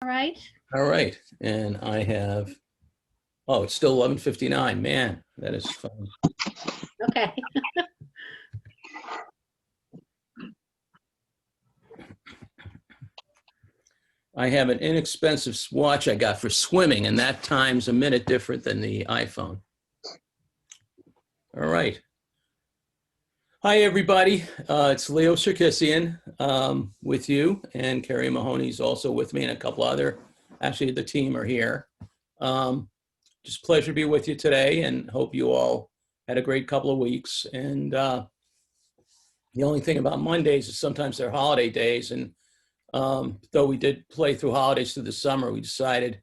All right. All right, and I have, oh, it's still 11:59. Man, that is fun. Okay. I have an inexpensive watch I got for swimming, and that time's a minute different than the iPhone. All right. Hi, everybody. It's Leo Sarkissian with you, and Carrie Mahoney's also with me, and a couple other, actually, the team are here. Just pleasure to be with you today, and hope you all had a great couple of weeks. And the only thing about Mondays is sometimes they're holiday days, and though we did play through holidays through the summer, we decided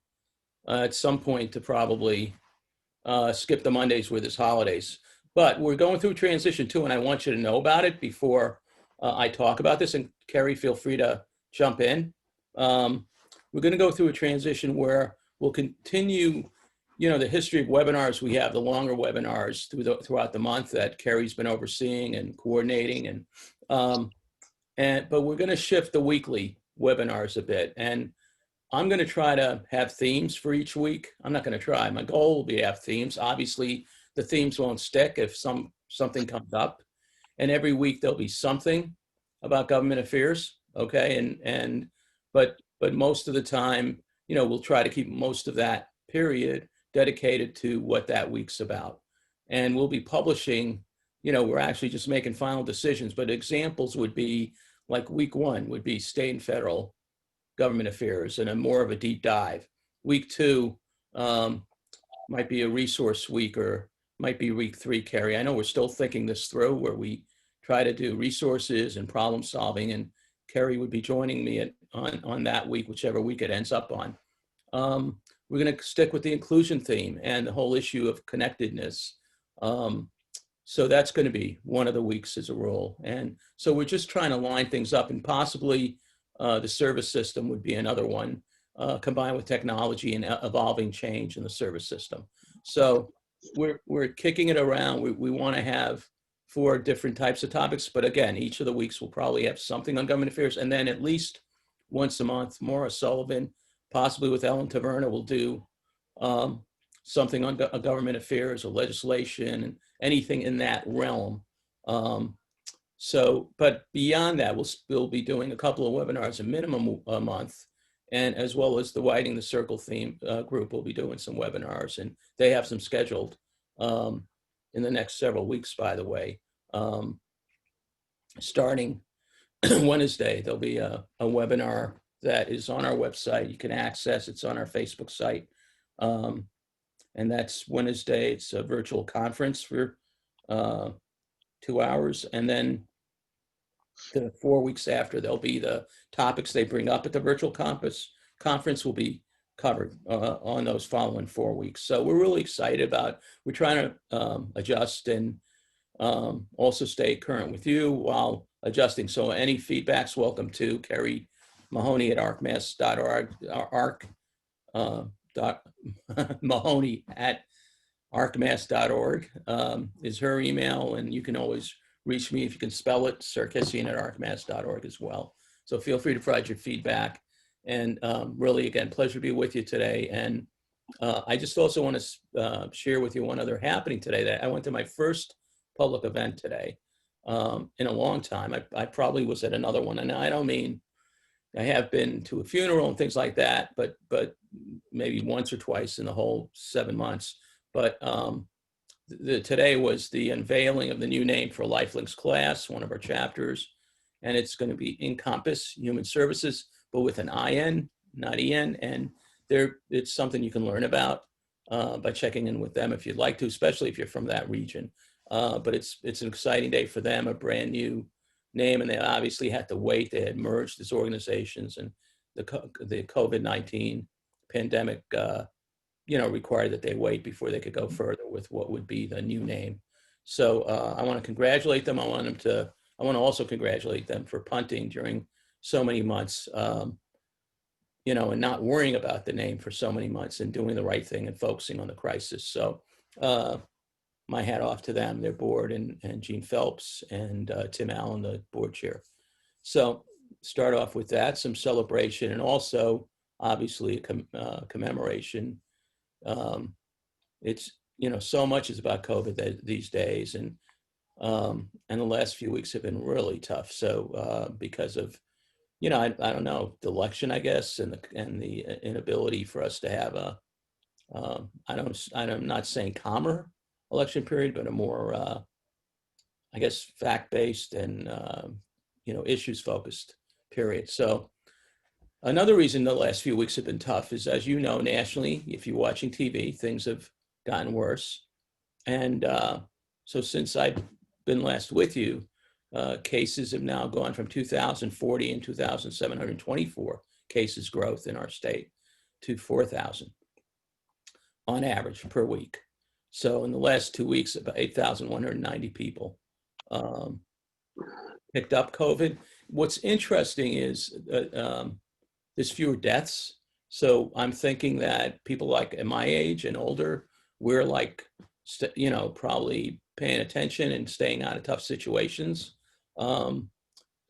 at some point to probably skip the Mondays with his holidays. But we're going through a transition too, and I want you to know about it before I talk about this. And Kerry, feel free to jump in. We're going to go through a transition where we'll continue, the history of webinars. We have the longer webinars throughout the month that Kerry's been overseeing and coordinating, but we're going to shift the weekly webinars a bit. And I'm going to try to have themes for each week. I'm not going to try. My goal will be to have themes. Obviously, the themes won't stick if something comes up. And every week there'll be something about government affairs, okay? But most of the time, we'll try to keep most of that period dedicated to what that week's about. And we'll be publishing, we're actually just making final decisions, but examples would be like week 1 would be state and federal government affairs and a more of a deep dive. Week 2 might be a resource week, or might be week 3, Carrie. I know we're still thinking this through, where we try to do resources and problem solving, and Carrie would be joining me on that week, whichever week it ends up on. We're going to stick with the inclusion theme and the whole issue of connectedness. So that's going to be one of the weeks as a rule. And so we're just trying to line things up, and possibly the service system would be another one, combined with technology and evolving change in the service system. So we're kicking it around. We want to have 4 different types of topics, but again, each of the weeks will probably have something on government affairs, and then at least once a month, Maura Sullivan, possibly with Ellen Taverna, will do something on government affairs or legislation and anything in that realm. But beyond that, we'll be doing a couple of webinars, a minimum a month, and as well as the Widening the Circle theme group will be doing some webinars, and they have some scheduled in the next several weeks, by the way. Starting Wednesday, there'll be a webinar that is on our website. You can access, it's on our Facebook site. And that's Wednesday. It's a virtual conference for 2 hours. And then the 4 weeks after, there'll be the topics they bring up at the virtual conference will be covered on those following 4 weeks. So we're really excited about, we're trying to adjust and also stay current with you while adjusting. So any feedback's welcome to Carrie Mahoney at arcmass.org, Mahoney at arcmass.org is her email, and you can always reach me if you can spell it, Sarkissian at arcmass.org as well. So feel free to provide your feedback. And really, again, pleasure to be with you today. And I just also want to share with you one other happening today. That I went to my first public event today in a long time. I probably was at another one, and I don't mean I have been to a funeral and things like that, but maybe once or twice in the whole 7 months. But today was the unveiling of the new name for Lifelinks class, one of our chapters, and it's going to be Encompass Human Services, but with an IN, not EN, and it's something you can learn about by checking in with them if you'd like to, especially if you're from that region. But it's an exciting day for them, a brand new name, and they obviously had to wait. They had merged as organizations, and the COVID-19 pandemic, required that they wait before they could go further with what would be the new name. So I want to congratulate them. I want to also congratulate them for punting during so many months, and not worrying about the name for so many months and doing the right thing and focusing on the crisis. So my hat off to them, their board, and Gene Phelps and Tim Allen, the board chair. So start off with that, some celebration, and also obviously a commemoration. It's, so much is about COVID these days, and the last few weeks have been really tough. So because of, I don't know, the election, I guess, and the inability for us to have I'm not saying calmer election period, but a more, I guess, fact-based and, issues focused period. So another reason the last few weeks have been tough is, as you know, nationally, if you're watching TV, things have gotten worse. And so since I've been last with you, cases have now gone from 2,040 and 2,724 cases growth in our state to 4,000 on average per week. So in the last 2 weeks, about 8,190 people picked up COVID. What's interesting is there's fewer deaths. So I'm thinking that people like at my age and older, we're like, probably paying attention and staying out of tough situations. And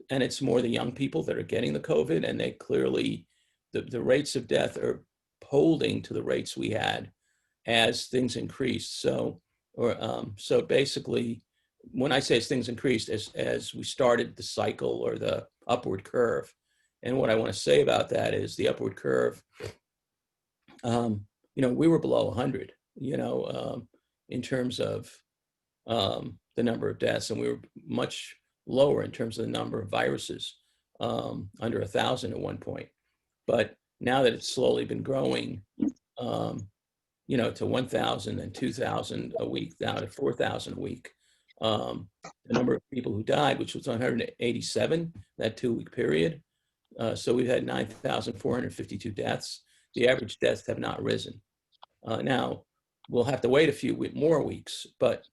it's more the young people that are getting the COVID, and they clearly, the rates of death are holding to the rates we had as things increased. So basically, when I say as things increased, as we started the cycle or the upward curve. And what I want to say about that is the upward curve, we were below 100, in terms of the number of deaths, and we were much lower in terms of the number of viruses, under 1,000 at one point. But now that it's slowly been growing, to 1,000 and 2,000 a week, down to 4,000 a week. The number of people who died, which was 187, that 2-week period. So we've had 9,452 deaths. The average deaths have not risen. Now, we'll have to wait a few more weeks, but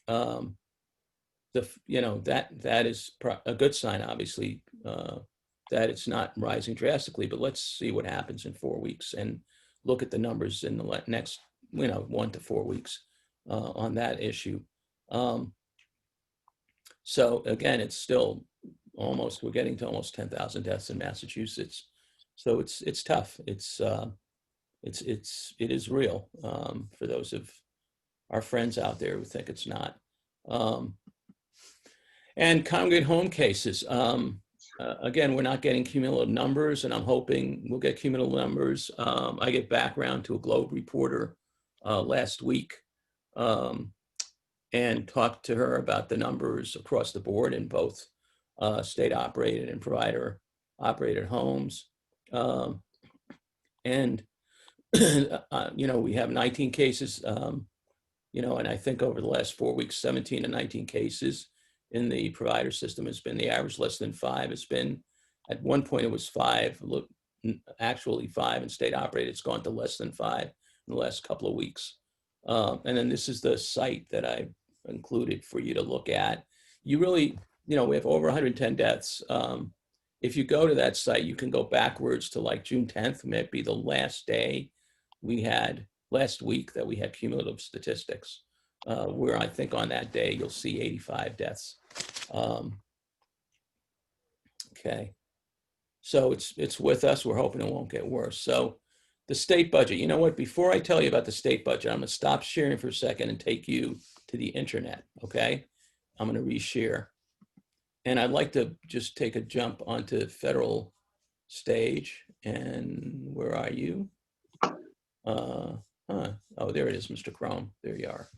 that is a good sign, obviously, that it's not rising drastically. But let's see what happens in 4 weeks and look at the numbers in the next 1 to 4 weeks on that issue. So again, it's still we're getting to almost 10,000 deaths in Massachusetts. So it's tough. It is real for those of our friends out there who think it's not. And congregate home cases. Again, we're not getting cumulative numbers, and I'm hoping we'll get cumulative numbers. I get background to a Globe reporter last week and talked to her about the numbers across the board in both state-operated and provider-operated homes. And, we have 19 cases, and I think over the last 4 weeks, 17 to 19 cases in the provider system has been the average less than 5. It's been, at one point it was 5, actually 5 in state-operated. It's gone to less than 5 in the last couple of weeks. And then this is the site that I included for you to look at. You really, we have over 110 deaths. If you go to that site, you can go backwards to like June 10th, might be the last day we had, last week that we had cumulative statistics, where I think on that day you'll see 85 deaths. Okay, so it's with us. We're hoping it won't get worse. So the state budget, you know what, before I tell you about the state budget, I'm gonna stop sharing for a second and take you to the internet, okay? I'm gonna reshare. And I'd like to just take a jump onto federal stage. And where are you? Oh, there it is, Mr. Chrome. There you are.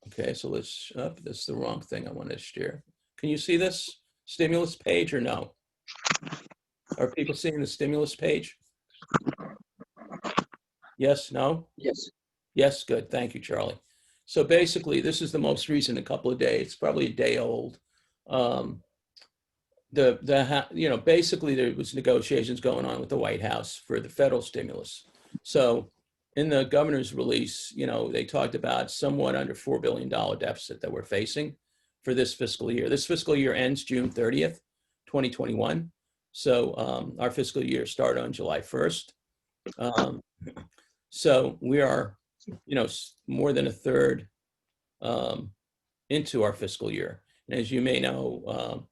Okay, so let's, that's the wrong thing I wanted to share. Can you see this stimulus page or no? Are people seeing the stimulus page? Yes, no? Yes. Yes, good. Thank you, Charlie. So basically, this is the most recent, a couple of days, it's probably a day old. Basically there was negotiations going on with the White House for the federal stimulus. So in the governor's release, they talked about somewhat under $4 billion deficit that we're facing for this fiscal year. This fiscal year ends June 30th, 2021. So our fiscal year started on July 1st. So we are, more than a third into our fiscal year. And as you may know,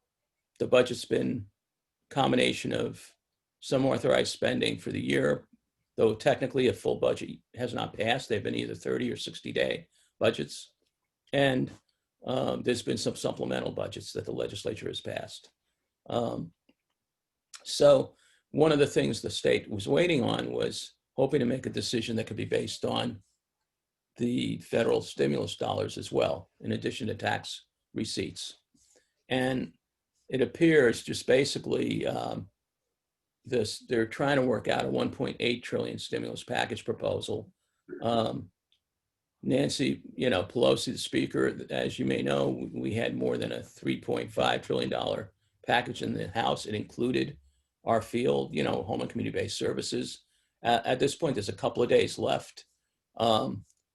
the budget's been a combination of some authorized spending for the year, though technically a full budget has not passed. They've been either 30 or 60-day budgets. And there's been some supplemental budgets that the legislature has passed. So one of the things the state was waiting on was hoping to make a decision that could be based on the federal stimulus dollars as well, in addition to tax receipts. And it appears just basically they're trying to work out a 1.8 trillion stimulus package proposal. Nancy, Pelosi, the speaker, as you may know, we had more than a $3.5 trillion package in the House. It included our field, home and community-based services. At this point, there's a couple of days left.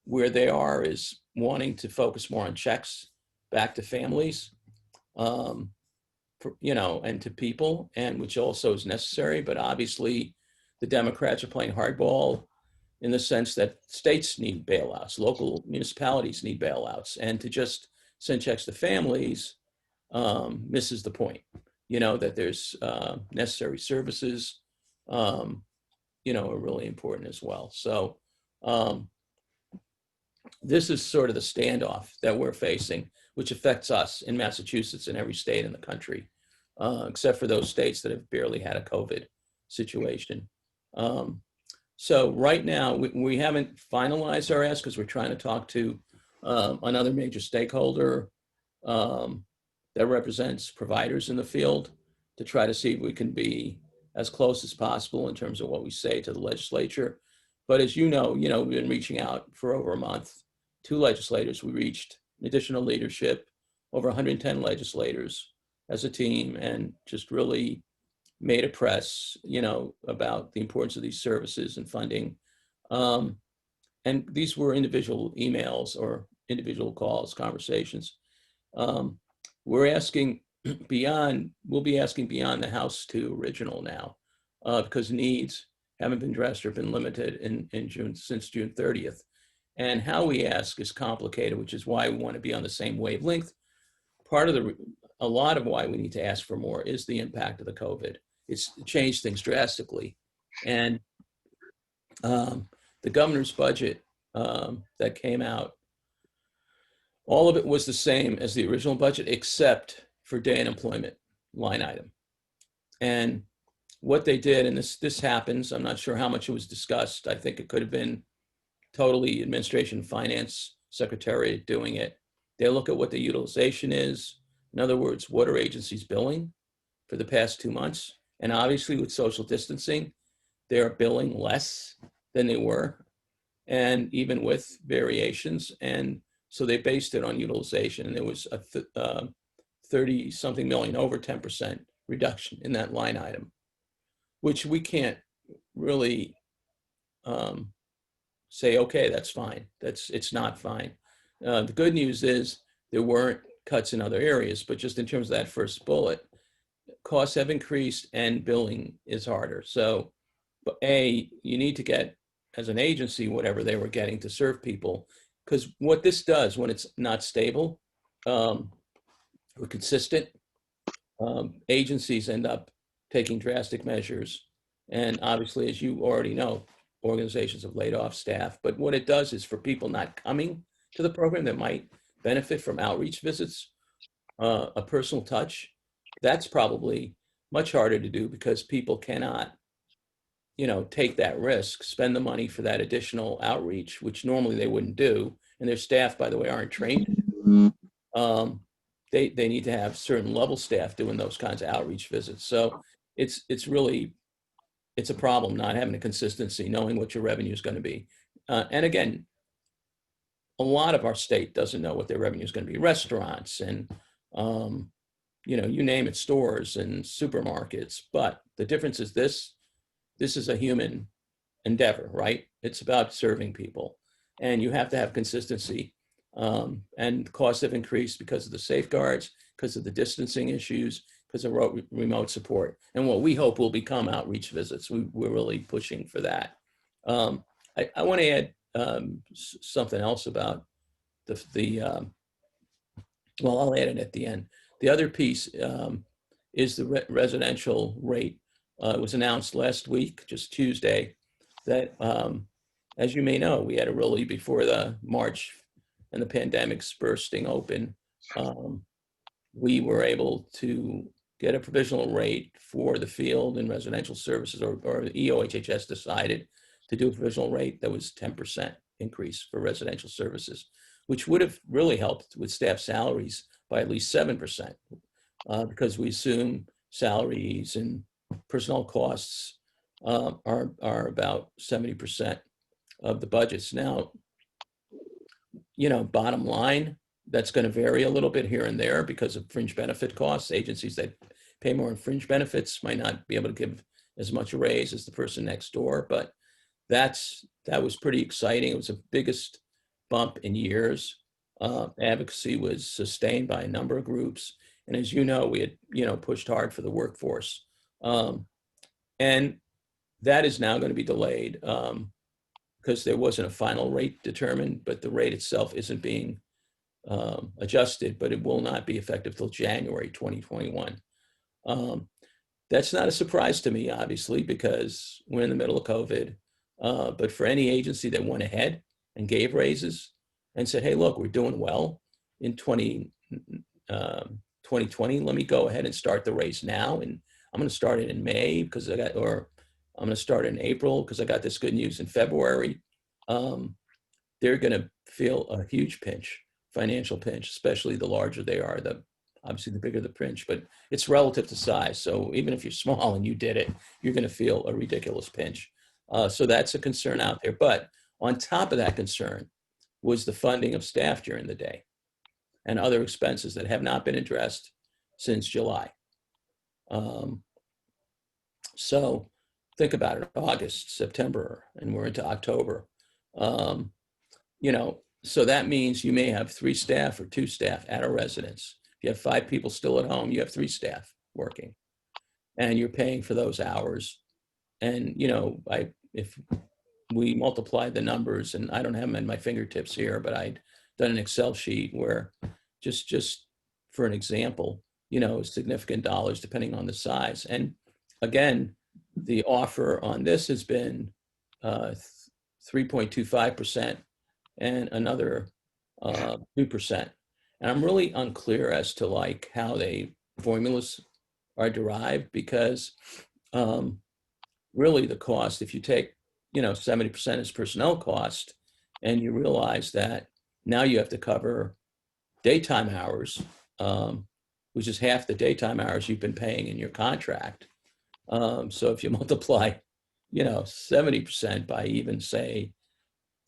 Where they are is wanting to focus more on checks back to families, and to people, and which also is necessary. But obviously, the Democrats are playing hardball in the sense that states need bailouts, local municipalities need bailouts, and to just send checks to families misses the point. That there's necessary services, are really important as well. So this is sort of the standoff that we're facing, which affects us in Massachusetts and every state in the country, except for those states that have barely had a COVID situation. So right now, we haven't finalized our ask because we're trying to talk to another major stakeholder that represents providers in the field to try to see if we can be as close as possible in terms of what we say to the legislature. But as you know, we've been reaching out for over a month to legislators. We reached additional leadership, over 110 legislators as a team, and just really made a press, about the importance of these services and funding. And these were individual emails or individual calls, conversations. We're asking we'll be asking beyond the House to original now, because needs haven't been addressed or been limited in June, since June 30th. And how we ask is complicated, which is why we want to be on the same wavelength. A lot of why we need to ask for more is the impact of the COVID. It's changed things drastically. And the governor's budget that came out, all of it was the same as the original budget, except for day unemployment line item. And what they did, and this happens, I'm not sure how much it was discussed. I think it could have been totally administration and finance secretary doing it. They look at what the utilization is. In other words, what are agencies billing for the past 2 months? And obviously with social distancing, they're billing less than they were, and even with variations. And so they based it on utilization, and there was a 30-something million, over 10% reduction in that line item, which we can't really say, okay, that's fine. It's not fine. The good news is there weren't cuts in other areas, but just in terms of that first bullet, costs have increased and billing is harder. So, you need to get, as an agency, whatever they were getting to serve people, because what this does when it's not stable or consistent, agencies end up taking drastic measures. And obviously, as you already know, organizations have laid off staff. But what it does is, for people not coming to the program that might benefit from outreach visits, a personal touch, that's probably much harder to do because people cannot, take that risk, spend the money for that additional outreach, which normally they wouldn't do. And their staff, by the way, aren't trained. They need to have certain level staff doing those kinds of outreach visits. So it's a problem not having a consistency, knowing what your revenue is going to be. And again, a lot of our state doesn't know what their revenue is going to be. Restaurants and, you name it, stores and supermarkets. But the difference is this is a human endeavor, right? It's about serving people, and you have to have consistency. And costs have increased because of the safeguards, because of the distancing issues, because of remote support, and what we hope will become outreach visits. We're really pushing for that. I want to add something else about I'll add it at the end. The other piece is the residential rate. It was announced last week, just Tuesday, that, as you may know, we had a really, before the March and the pandemic's bursting open, we were able to get a provisional rate for the field and residential services, or the EOHHS decided to do a provisional rate that was 10% increase for residential services, which would have really helped with staff salaries by at least 7%, because we assume salaries and personnel costs are about 70% of the budgets. Now, bottom line, that's going to vary a little bit here and there because of fringe benefit costs. Agencies that pay more in fringe benefits might not be able to give as much a raise as the person next door, but that was pretty exciting. It was the biggest bump in years. Advocacy was sustained by a number of groups. And as you know, we had, pushed hard for the workforce. And that is now going to be delayed because there wasn't a final rate determined, but the rate itself isn't being adjusted, but it will not be effective till January 2021. That's not a surprise to me, obviously, because we're in the middle of COVID. But for any agency that went ahead and gave raises and said, hey, look, we're doing well in 2020, let me go ahead and start the raise now. And I'm going to start it in May because I'm going to start in April because I got this good news in February. They're going to feel a huge pinch, financial pinch, especially the larger they are, obviously the bigger the pinch, but it's relative to size. So even if you're small and you did it, you're going to feel a ridiculous pinch. So that's a concern out there. But on top of that concern was the funding of staff during the day and other expenses that have not been addressed since July. So think about it, August, September, and we're into October. So that means you may have 3 staff or 2 staff at a residence. If you have 5 people still at home, you have 3 staff working, and you're paying for those hours. And, if we multiply the numbers, and I don't have them at my fingertips here, but I'd done an Excel sheet where just for an example, significant dollars depending on the size. And again, the offer on this has been 3.25% and another 2%. And I'm really unclear as to how formulas are derived, because really the cost, if you take 70% is personnel cost, and you realize that now you have to cover daytime hours, which is half the daytime hours you've been paying in your contract. So if you multiply 70% by even say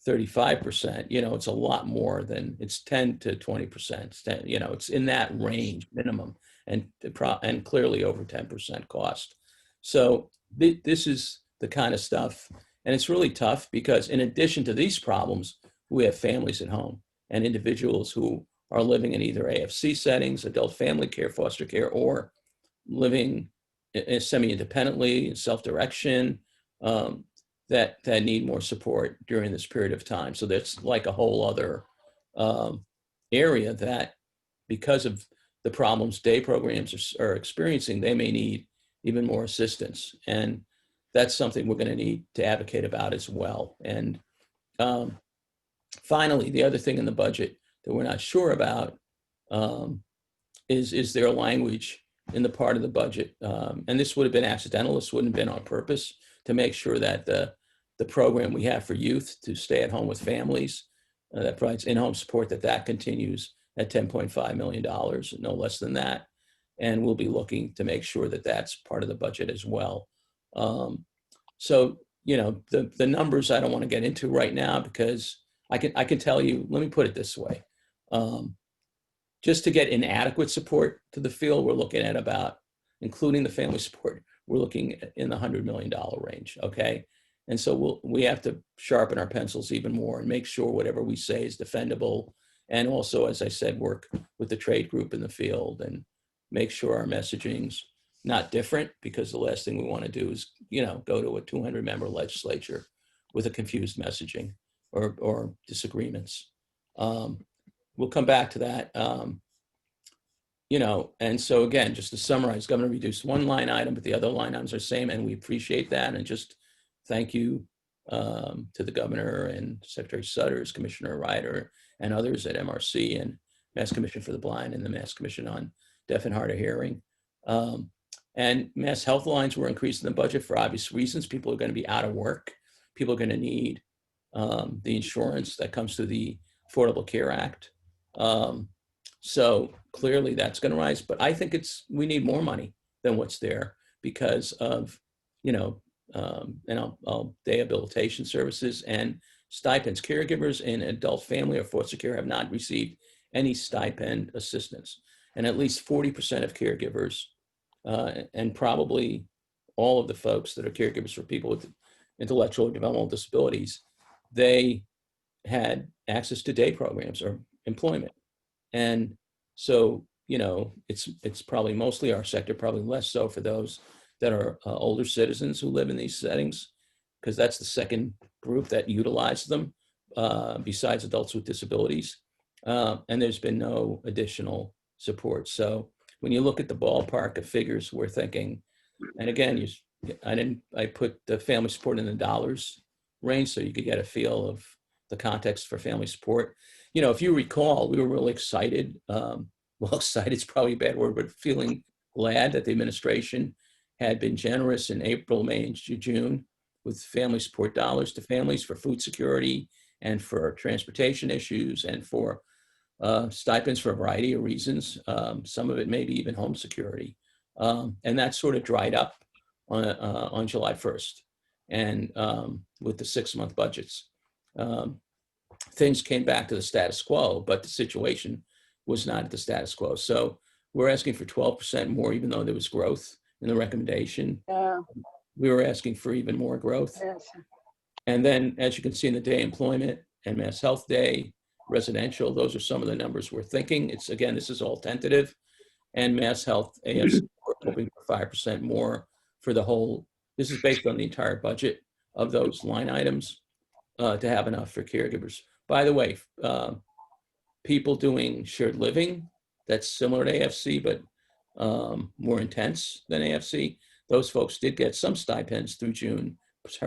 35%, it's a lot more than, it's 10 to 20%. It's in that range minimum, and clearly over 10% cost. So this is the kind of stuff, and it's really tough because in addition to these problems, we have families at home and individuals who are living in either AFC settings, adult family care, foster care, or living semi-independently in self-direction, that need more support during this period of time. So that's like a whole other area that, because of the problems day programs are experiencing, they may need even more assistance. And that's something we're going to need to advocate about as well. And finally, the other thing in the budget that we're not sure about is there language in the part of the budget, and this would have been accidental, this wouldn't have been on purpose, to make sure that the program we have for youth to stay at home with families that provides in-home support, that continues at $10.5 million, no less than that. And we'll be looking to make sure that that's part of the budget as well. So, the numbers I don't want to get into right now, because I can tell you, let me put it this way. Just to get inadequate support to the field, we're looking at about, including the family support, we're looking in the $100 million range, okay? And so we have to sharpen our pencils even more and make sure whatever we say is defendable. And also, as I said, work with the trade group in the field and make sure our messaging's not different, because the last thing we want to do is, go to a 200-member legislature with a confused messaging or disagreements. We'll come back to that. you know, and so again, just to summarize, governor reduced one line item, but the other line items are the same, and we appreciate that. And just thank you to the governor and Secretary Sutters, Commissioner Ryder, and others at MRC and Mass Commission for the Blind and the Mass Commission on Deaf and Hard of Hearing. And Mass Health lines were increased in the budget for obvious reasons. People are going to be out of work. People are going to need the insurance that comes through the Affordable Care Act. So clearly that's going to rise, but I think we need more money than what's there because of, you know, day habilitation services and stipends. Caregivers in adult family or foster care have not received any stipend assistance. And at least 40% of caregivers and probably all of the folks that are caregivers for people with intellectual or developmental disabilities, they had access to day programs or employment. And so, you know, it's probably mostly our sector, probably less so for those that are older citizens who live in these settings, because that's the second group that utilize them besides adults with disabilities. And there's been no additional support. So when you look at the ballpark of figures, we're thinking, and again, I put the family support in the dollars range so you could get a feel of the context for family support. You know, if you recall, we were really excited. Well, excited is probably a bad word, but feeling glad that the administration had been generous in April, May, and June with family support dollars to families for food security and for transportation issues and for stipends for a variety of reasons. Some of it maybe even home security. And that sort of dried up on July 1st. And with the 6-month budgets, things came back to the status quo, but the situation was not at the status quo. So we're asking for 12% more, even though there was growth in the recommendation. We were asking for even more growth. Yes. And then, as you can see in the day employment and Mass Health Day, residential, those are some of the numbers we're thinking. It's, again, this is all tentative. And Mass Health AFC, we're hoping for 5% more for the whole. This is based on the entire budget of those line items to have enough for caregivers. By the way, people doing shared living, that's similar to AFC, but more intense than AFC. Those folks did get some stipends through June,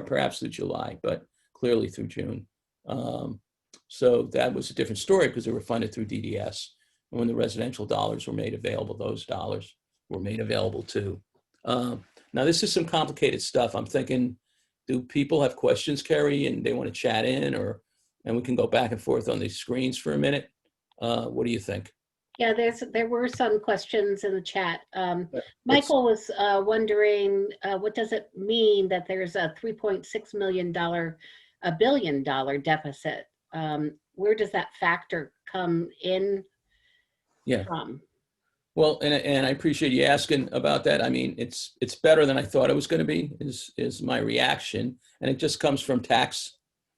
perhaps through July, but clearly through June. So that was a different story because they were funded through DDS. And when the residential dollars were made available, those dollars were made available too. Now, this is some complicated stuff. I'm thinking, do people have questions, Kerry, and they want to chat in, and we can go back and forth on these screens for a minute? What do you think? Yeah, there were some questions in the chat. Michael was wondering, what does it mean that there's a $3.6 million, $1 billion deficit? Where does that factor come in from? Well, and I appreciate you asking about that. I mean, it's better than I thought it was going to be, is my reaction. And it just comes from tax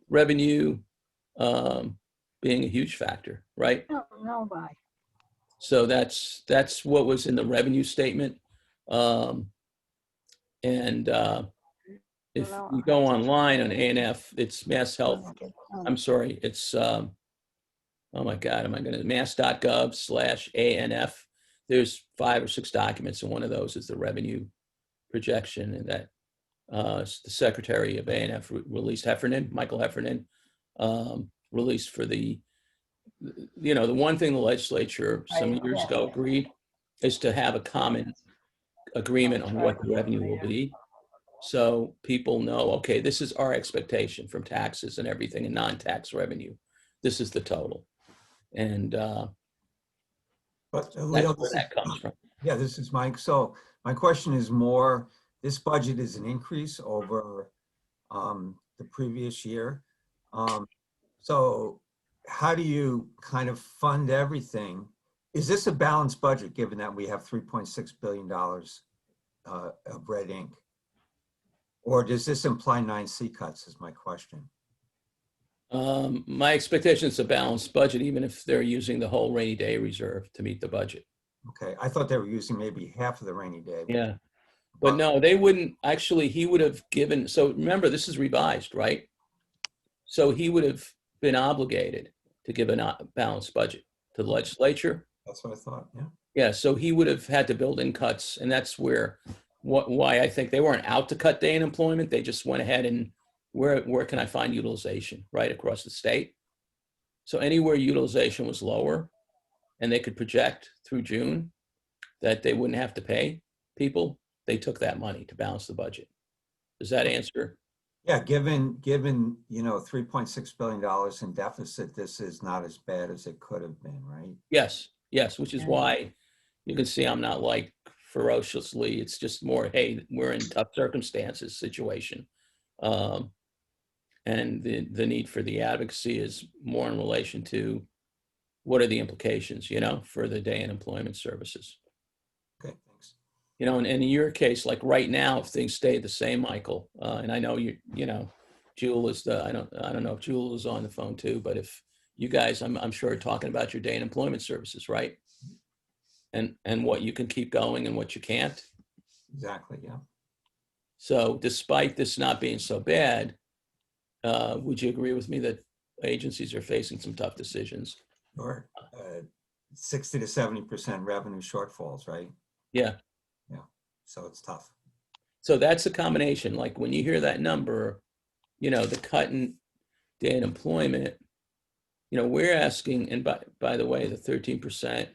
revenue being a huge factor, right? No, why? So that's what was in the revenue statement. And if you go online on ANF, it's Mass Health. I'm sorry, it's, oh my God, mass.gov/ANF. There's 5 or 6 documents, and one of those is the revenue projection, and that the Secretary of ANF released, Michael Heffernan, released for the, you know, the one thing the legislature some years ago agreed is to have a common agreement on what the revenue will be. So people know, okay, this is our expectation from taxes and everything and non-tax revenue. This is the total. And But that's where that comes from. Yeah, this is Mike. So my question is more, this budget is an increase over the previous year. So how do you kind of fund everything? Is this a balanced budget given that we have $3.6 billion of red ink? Or does this imply 9 C cuts is my question. My expectation is a balanced budget, even if they're using the whole rainy day reserve to meet the budget. Okay, I thought they were using maybe half of the rainy day. Yeah, but no, they wouldn't. Actually, he would have given, so remember, this is revised, right? So he would have been obligated to give a balanced budget to the legislature. That's what I thought, yeah. Yeah, so he would have had to build in cuts, and that's why I think they weren't out to cut day unemployment. They just went ahead and where can I find utilization right across the state? So anywhere utilization was lower and they could project through June that they wouldn't have to pay people, they took that money to balance the budget. Does that answer? Yeah, given, $3.6 billion in deficit, this is not as bad as it could have been, right? Yes, yes, which is Yeah. why you can see I'm not like ferociously, it's just more, hey, we're in tough circumstances situation. And the need for the advocacy is more in relation to what are the implications, for the day unemployment services. Okay, thanks. And in your case, like right now, if things stay the same, Michael, and I know Jewel is I don't know if Jewel is on the phone too, but if you guys, I'm sure are talking about your day unemployment services, right? And what you can keep going and what you can't. Exactly, yeah. So despite this not being so bad, would you agree with me that agencies are facing some tough decisions? Or 60 to 70% revenue shortfalls, right? Yeah. Yeah, so it's tough. So that's a combination. Like when you hear that number, the cut in day unemployment, we're asking, and by the way, the 13%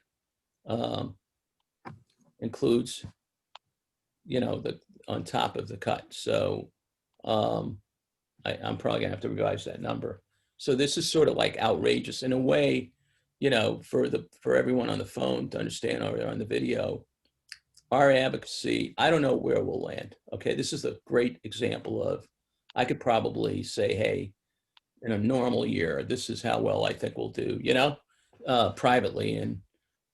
includes, the on top of the cut. So I'm probably gonna have to revise that number. So this is sort of like outrageous in a way, for everyone on the phone to understand or on the video. Our advocacy, I don't know where we'll land. Okay, this is a great example of, I could probably say, hey, in a normal year, this is how well I think we'll do, privately. And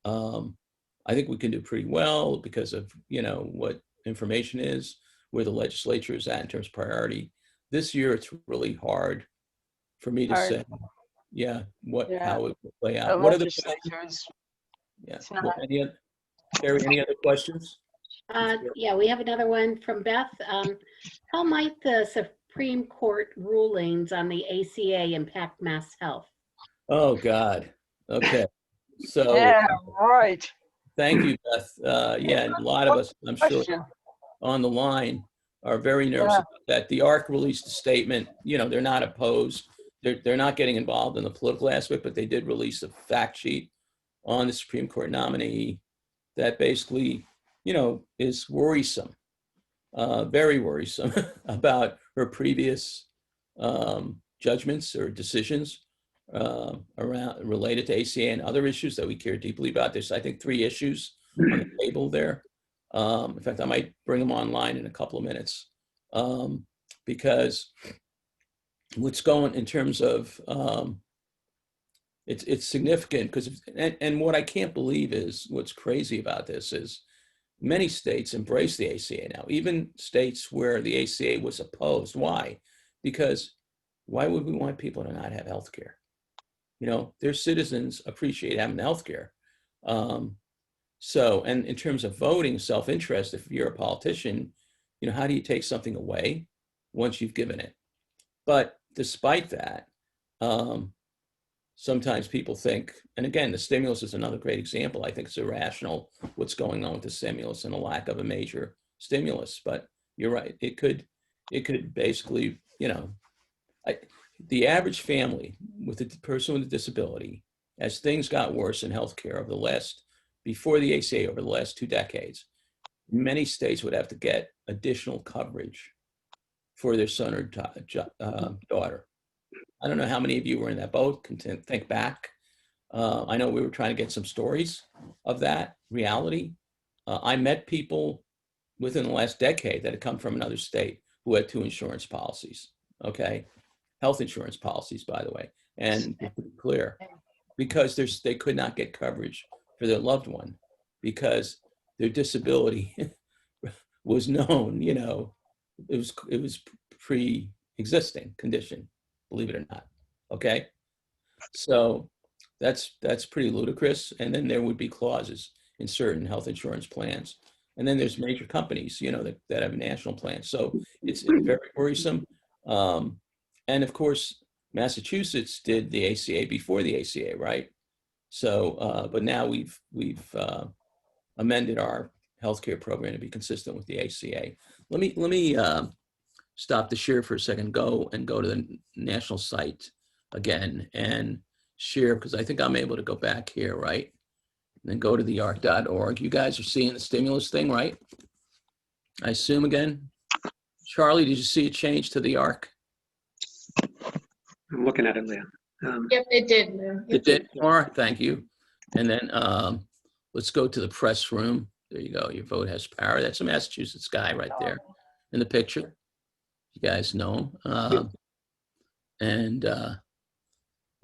I think we can do pretty well because of, what information is, where the legislature is at in terms of priority. This year, it's really hard for me to say, how it will play out. What are the questions? Yeah. Terry, any other questions? Yeah, we have another one from Beth. How might the Supreme Court rulings on the ACA impact mass health? Oh, God. Okay. So Yeah, right. thank you, Beth. Yeah, and a lot of us, I'm sure, on the line are very nervous about that. The ARC released a statement, they're not opposed. They're not getting involved in the political aspect, but they did release a fact sheet on the Supreme Court nominee that basically, is worrisome, very worrisome about her previous judgments or decisions around related to ACA and other issues that we care deeply about. There's, I think, 3 issues on the table there. In fact, I might bring them online in a couple of minutes because what's going in terms of it's significant because and what I can't believe is what's crazy about this is many states embrace the ACA now, even states where the ACA was opposed. Why? Because why would we want people to not have health care? Their citizens appreciate having health care. So, and in terms of voting, self-interest, if you're a politician, how do you take something away once you've given it? But despite that, sometimes people think, and again, the stimulus is another great example. I think it's irrational what's going on with the stimulus and a lack of a major stimulus. But you're right. It could basically, the average family with a person with a disability, as things got worse in healthcare before the ACA over the last 2 decades, many states would have to get additional coverage for their son or daughter. I don't know how many of you were in that boat, can think back. I know we were trying to get some stories of that reality. I met people within the last decade that had come from another state who had 2 insurance policies, okay? Health insurance policies, by the way, and to be clear, because they could not get coverage for their loved one because their disability was known, it was pre-existing condition, believe it or not. Okay. So that's pretty ludicrous. And then there would be clauses in certain health insurance plans. And then there's major companies, that have national plans. So it's very worrisome. And of course, Massachusetts did the ACA before the ACA, right? So, but now we've amended our healthcare program to be consistent with the ACA. Let me stop the share for a second, go to the national site again and share, because I think I'm able to go back here, right? And then go to the arc.org. You guys are seeing the stimulus thing, right? I assume again. Charlie, did you see a change to the arc? I'm looking at it, Leah. Yep, it did. It did. All right, thank you. And then let's go to the press room. There you go. Your vote has power. That's a Massachusetts guy right there in the picture. You guys know him.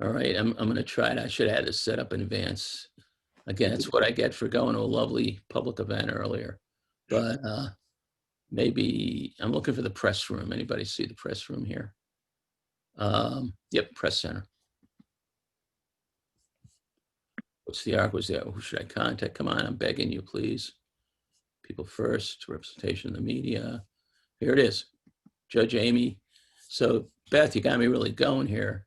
All right, I'm going to try it. I should have had this set up in advance. Again, it's what I get for going to a lovely public event earlier. But maybe I'm looking for the press room. Anybody see the press room here? Yep, press center. What's the arc? Was there? Who should I contact? Come on, I'm begging you, please. People first, representation of the media. Here it is, Judge Amy. So Beth, you got me really going here.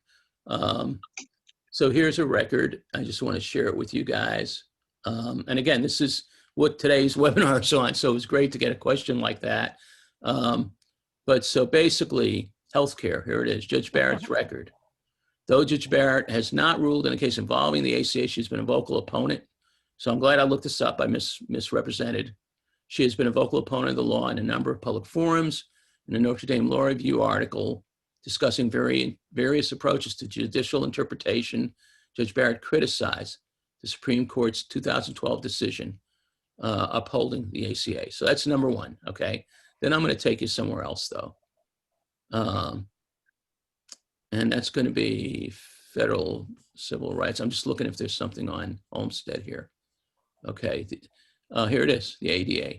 So here's a record. I just want to share it with you guys. And again, this is what today's webinar is on. So it was great to get a question like that. But so basically, healthcare, here it is, Judge Barrett's record. Though Judge Barrett has not ruled in a case involving the ACA, she's been a vocal opponent. So I'm glad I looked this up. I misrepresented. She has been a vocal opponent of the law in a number of public forums. In a Notre Dame Law Review article discussing various approaches to judicial interpretation, Judge Barrett criticized the Supreme Court's 2012 decision upholding the ACA. So that's number one, okay? Then I'm going to take you somewhere else, though. And that's going to be federal civil rights. I'm just looking if there's something on Olmstead here. Okay, here it is, the ADA.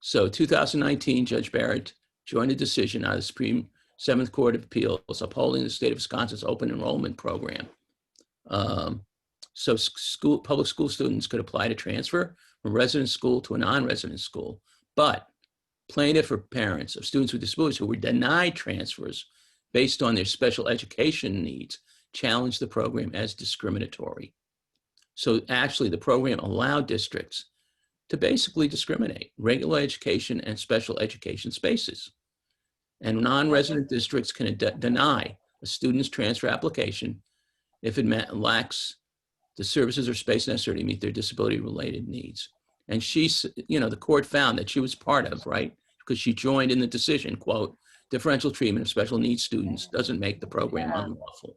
So 2019, Judge Barrett joined a decision out of the Supreme Seventh Court of Appeals upholding the state of Wisconsin's open enrollment program. So public school students could apply to transfer from resident school to a non-resident school, but plaintiff or parents of students with disabilities who were denied transfers based on their special education needs challenged the program as discriminatory. So actually the program allowed districts to basically discriminate regular education and special education spaces. And non-resident districts can deny a student's transfer application if it lacks the services or space necessary to meet their disability-related needs. And she's, the court found that she was part of, right? Because she joined in the decision, quote, differential treatment of special needs students doesn't make the program unlawful.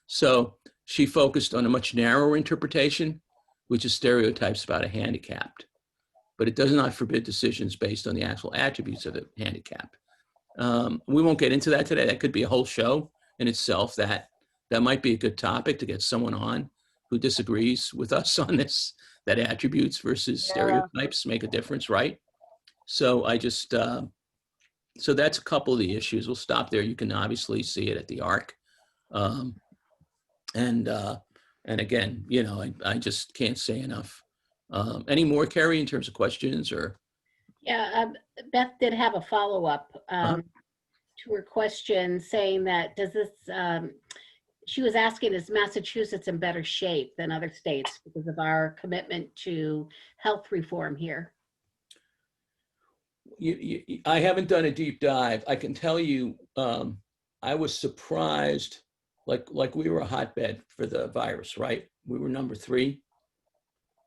So she focused on a much narrower interpretation, which is stereotypes about a handicapped. But it does not forbid decisions based on the actual attributes of the handicap. We won't get into that today. That could be a whole show in itself. That might be a good topic to get someone on who disagrees with us on this, that attributes versus stereotypes make a difference, right? So I just, so that's a couple of the issues. We'll stop there. You can obviously see it at the ARC. And again, I just can't say enough. Any more, Carrie, in terms of questions or? Yeah, Beth did have a follow-up to her question saying that she was asking, is Massachusetts in better shape than other states because of our commitment to health reform here? I haven't done a deep dive. I can tell you, I was surprised, like we were a hotbed for the virus, right? We were number 3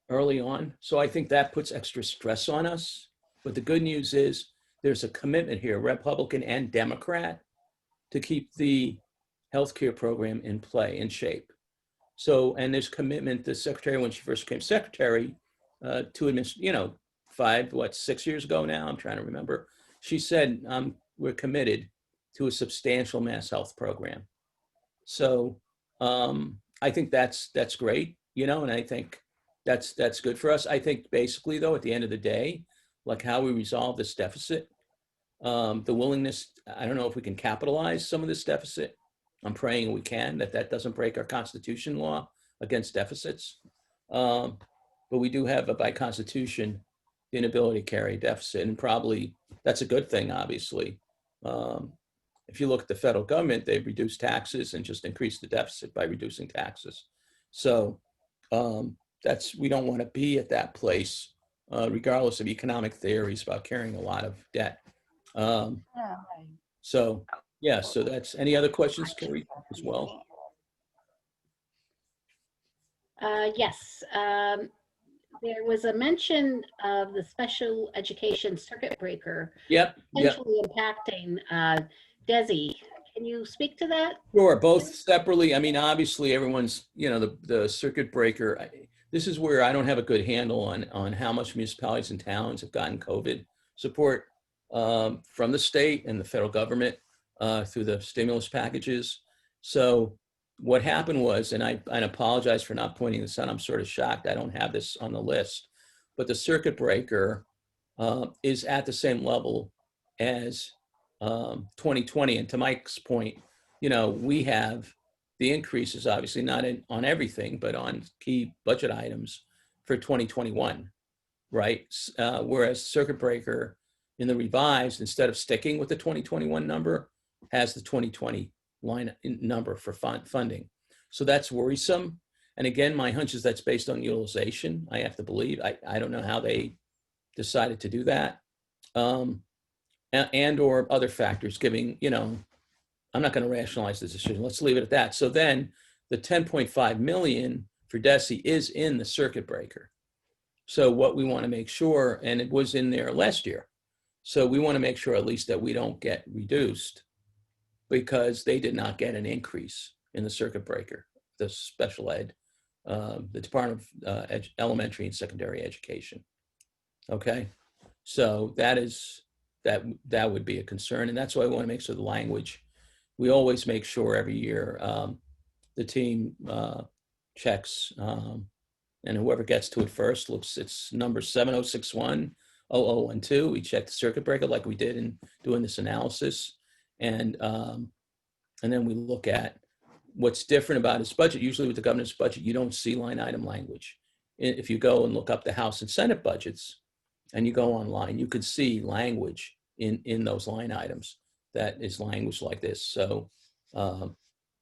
early on. So I think that puts extra stress on us. But the good news is there's a commitment here, Republican and Democrat, to keep the healthcare program in play, in shape. So, and there's commitment, the secretary, when she first became secretary, to administer, 6 years ago now, I'm trying to remember, she said, we're committed to a substantial mass health program. So I think that's great, and I think that's good for us. I think basically though, at the end of the day, like how we resolve this deficit, the willingness, I don't know if we can capitalize some of this deficit. I'm praying we can, that doesn't break our Constitution law against deficits. But we do have by Constitution, the inability to carry a deficit, and probably that's a good thing, obviously. If you look at the federal government, they've reduced taxes and just increased the deficit by reducing taxes. So we don't want to be at that place, regardless of economic theories about carrying a lot of debt. So yeah, so that's, any other questions, Carrie, as well? Yes. There was a mention of the special education circuit breaker Yep. potentially impacting DESI. Can you speak to that? Sure, both separately. I mean, obviously, everyone's, the circuit breaker. This is where I don't have a good handle on how much municipalities and towns have gotten COVID support from the state and the federal government through the stimulus packages. So what happened was, and I apologize for not pointing this out, I'm sort of shocked I don't have this on the list, but the circuit breaker is at the same level as 2020. And to Mike's point, we have the increases, obviously not on everything, but on key budget items for 2021, right? Whereas circuit breaker in the revised, instead of sticking with the 2021 number, has the 2020 line number for funding. So that's worrisome. And again, my hunch is that's based on utilization. I have to believe. I don't know how they decided to do that. And or other factors giving, I'm not going to rationalize this decision. Let's leave it at that. So then the 10.5 million for DESI is in the circuit breaker. So what we want to make sure, and it was in there last year, so we want to make sure at least that we don't get reduced because they did not get an increase in the circuit breaker, the special ed, the Department of Elementary and Secondary Education. Okay, so that would be a concern, and that's why I want to make sure the language, we always make sure every year the team checks, and whoever gets to it first looks, it's number 7061-0012. We check the circuit breaker like we did in doing this analysis, and then we look at what's different about his budget. Usually with the governor's budget, you don't see line item language. If you go and look up the House and Senate budgets and you go online, you could see language in those line items that is language like this. So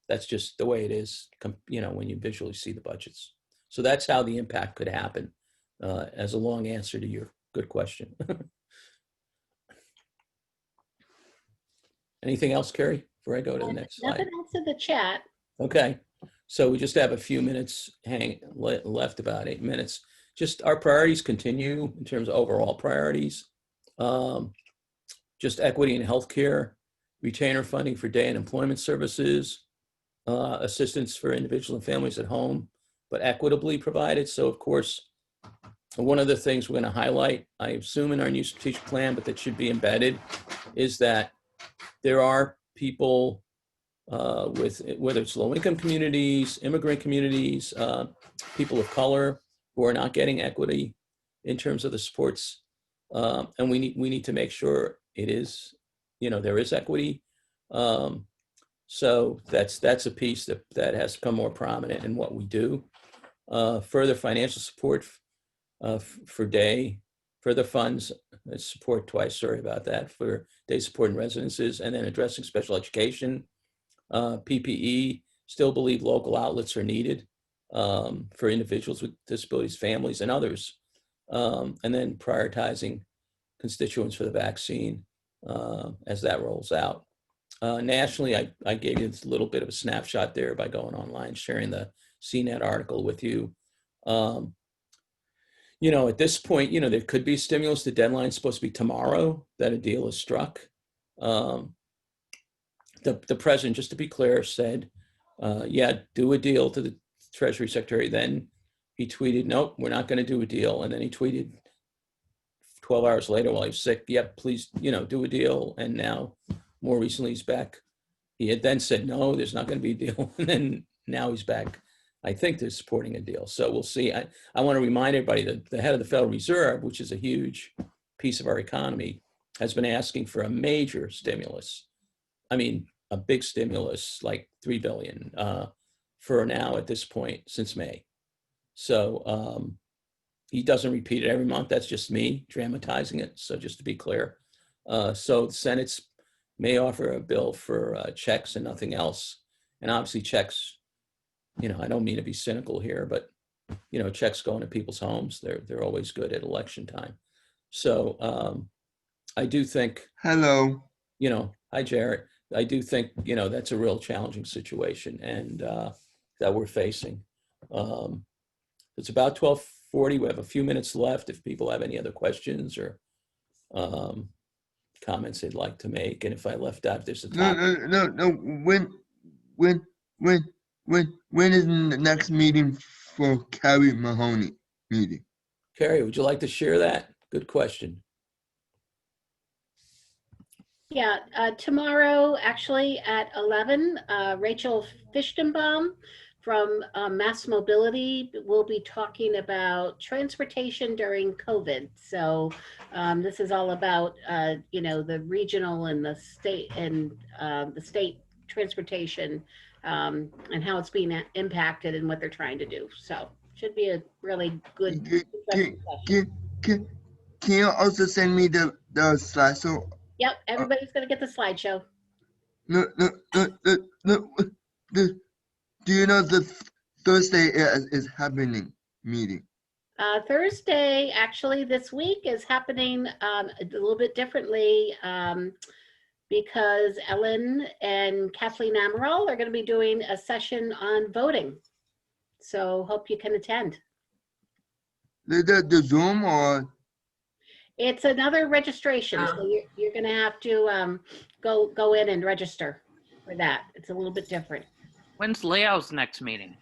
that's just the way it is, when you visually see the budgets. So that's how the impact could happen, as a long answer to your good question. Anything else, Carrie, before I go to the next slide? Nothing else in the chat. Okay, so we just have a few minutes left, about 8 minutes. Just our priorities continue in terms of overall priorities. Just equity in healthcare, retainer funding for day and employment services, assistance for individuals and families at home, but equitably provided. So of course, one of the things we're going to highlight, I assume in our new strategic plan, but that should be embedded, is that there are people with, whether it's low-income communities, immigrant communities, people of color who are not getting equity in terms of the supports, and we need to make sure it is, there is equity. So that's a piece that has become more prominent in what we do. Further financial support for day, further funds, support twice, sorry about that, for day support in residences, and then addressing special education, PPE, still believe local outlets are needed for individuals with disabilities, families, and others. And then prioritizing constituents for the vaccine as that rolls out. Nationally, I gave you a little bit of a snapshot there by going online, sharing the CNET article with you. At this point, there could be stimulus. The deadline's supposed to be tomorrow that a deal is struck. The president, just to be clear, said, do a deal to the Treasury Secretary. Then he tweeted, nope, we're not going to do a deal. And then he tweeted 12 hours later while he was sick, yep, please, do a deal. And now, more recently, he's back. He had then said, no, there's not going to be a deal. And then now he's back. I think they're supporting a deal. So we'll see. I want to remind everybody that the head of the Federal Reserve, which is a huge piece of our economy, has been asking for a major stimulus. I mean, a big stimulus, like $3 billion for now at this point since May. So he doesn't repeat it every month. That's just me dramatizing it. So just to be clear. So the Senate's may offer a bill for checks and nothing else. And obviously checks, I don't mean to be cynical here, but checks going to people's homes. They're always good at election time. So I do think, Hello. hi, Jarrett. I do think, that's a real challenging situation and that we're facing. It's about 12:40. We have a few minutes left if people have any other questions or comments they'd like to make. And if I left out, there's a topic. No. When is the next meeting for Carrie Mahoney meeting? Carrie, would you like to share that? Good question. Yeah, tomorrow, actually at 11, Rachel Fichtenbaum from Mass Mobility will be talking about transportation during COVID. So this is all about, the regional and the state transportation and how it's being impacted and what they're trying to do. So should be a really good discussion. Can you also send me the slideshow? Yep, everybody's going to get the slideshow. No. Do you know the Thursday is happening meeting? Thursday, actually, this week is happening a little bit differently because Ellen and Kathleen Amaral are going to be doing a session on voting. So hope you can attend. The Zoom or? It's another registration, so you're going to have to go in and register for that. It's a little bit different. When's Leo's next meeting?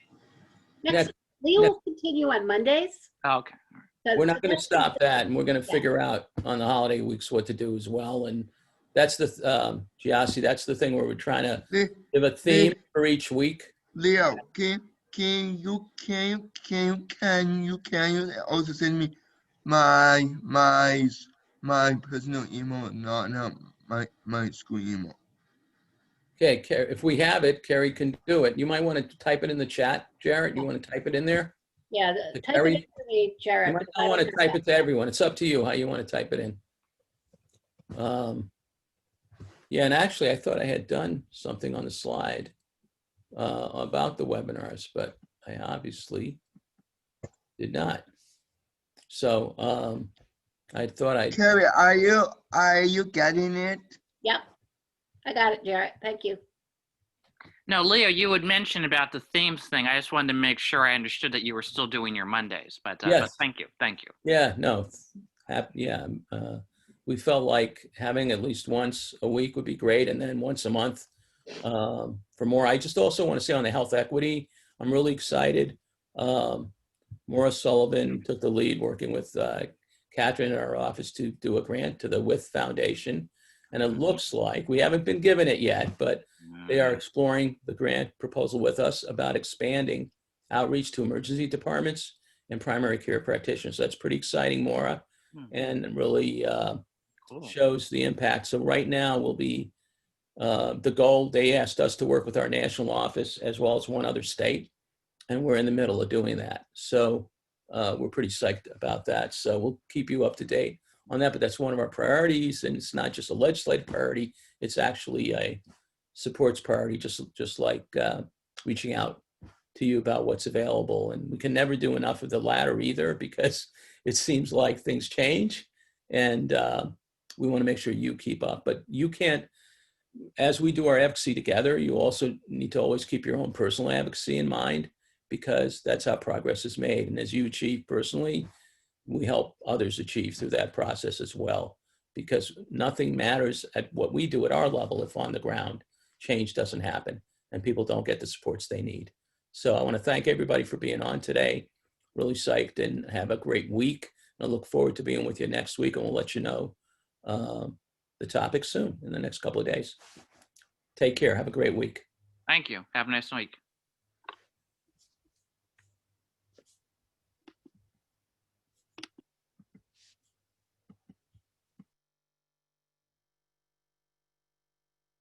Leo will continue on Mondays. Oh, okay. We're not going to stop that, and we're going to figure out on the holiday weeks what to do as well. And that's the Giassi, that's the thing where we're trying to give a theme for each week. Leo, can you also send me my personal email, not my school email? Okay, if we have it, Carrie can do it. You might want to type it in the chat, Jarrett. You want to type it in there? Yeah, To type Carrie? it in for me, Jared. You might not want to type it to everyone. It's up to you how you want to type it in. Yeah, and actually, I thought I had done something on the slide about the webinars, but I obviously did not. So I thought I. Carrie, are you getting it? Yep, I got it, Jared. Thank you. No, Leo, you had mentioned about the themes thing. I just wanted to make sure I understood that you were still doing your Mondays, but Yes. Thank you. Yeah, no, we felt like having at least once a week would be great, and then once a month for more. I just also want to say on the health equity, I'm really excited. Maura Sullivan took the lead working with Catherine in our office to do a grant to the WITH Foundation. And it looks like, we haven't been given it yet, but they are exploring the grant proposal with us about expanding outreach to emergency departments and primary care practitioners. So that's pretty exciting, Maura, and really Cool. shows the impact. So right now will be the goal. They asked us to work with our national office as well as one other state, and we're in the middle of doing that. So we're pretty psyched about that. So we'll keep you up to date on that, but that's one of our priorities, and it's not just a legislative priority, it's actually a supports priority, just like reaching out to you about what's available. And we can never do enough of the latter either, because it seems like things change, and we want to make sure you keep up. But you can't, as we do our advocacy together, you also need to always keep your own personal advocacy in mind, because that's how progress is made. And as you achieve personally, we help others achieve through that process as well, because nothing matters at what we do at our level if on the ground change doesn't happen and people don't get the supports they need. So I want to thank everybody for being on today. Really psyched, and have a great week. And I look forward to being with you next week, and we'll let you know the topic soon in the next couple of days. Take care. Have a great week. Thank you. Have a nice week.